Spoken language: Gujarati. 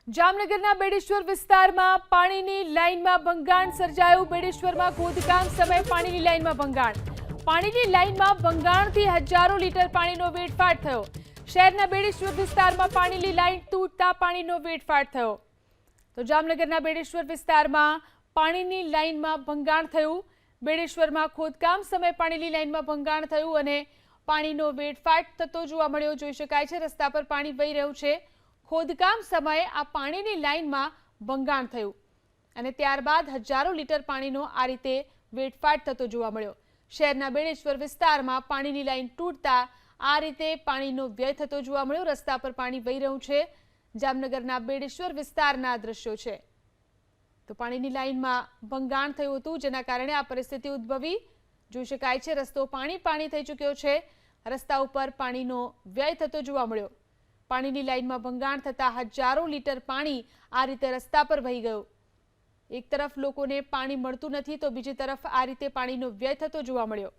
જામનગરના બેડેશ્વર વિસ્તારમાં પાણીની લાઇનમાં ભંગાણ સર્જાયું। બેડેશ્વરમાં ખોદકામ સમયે પાણીની લાઇનમાં ભંગાણ। પાણીની લાઇનમાં ભંગાણથી હજારો લીટર પાણીનો વેડફાટ થયો। શહેરના બેડેશ્વર વિસ્તારમાં પાણીની લાઇન તૂટતા પાણીનો વેડફાટ થયો। તો જામનગરના બેડેશ્વર વિસ્તારમાં પાણીની લાઇનમાં ભંગાણ થયું। બેડેશ્વરમાં ખોદકામ સમયે પાણીની લાઇનમાં ભંગાણ થયું અને પાણીનો વેડફાટ થતો જોવા મળ્યો। જોઈ શકાય છે રસ્તા પર પાણી વહી રહ્યું છે। ખોદકામ સમયે આ પાણીની લાઇનમાં ભંગાણ થયું અને ત્યારબાદ હજારો લીટર પાણીનો આ રીતે વેડફાટ થતો જોવા મળ્યો। શહેરના બેડેશ્વર વિસ્તારમાં પાણીની લાઇન તૂટતા આ રીતે પાણીનો વ્યય થતો જોવા મળ્યો। રસ્તા પર પાણી વહી રહ્યું છે। જામનગરના બેડેશ્વર વિસ્તારના દ્રશ્યો છે। તો પાણીની લાઇનમાં ભંગાણ થયું હતું જેના કારણે આ પરિસ્થિતિ ઉદ્ભવી। જોઈ શકાય છે રસ્તો પાણી થઈ ચૂક્યો છે। રસ્તા ઉપર પાણીનો વ્યય થતો જોવા મળ્યો। પાણીની લાઇનમાં ભંગાણ થતા હજારો લીટર પાણી આ રીતે રસ્તા પર વહી ગયું। એક તરફ લોકોને પાણી મળતું નથી તો બીજી તરફ આ રીતે પાણીનો વ્યય થતો જોવા મળ્યો।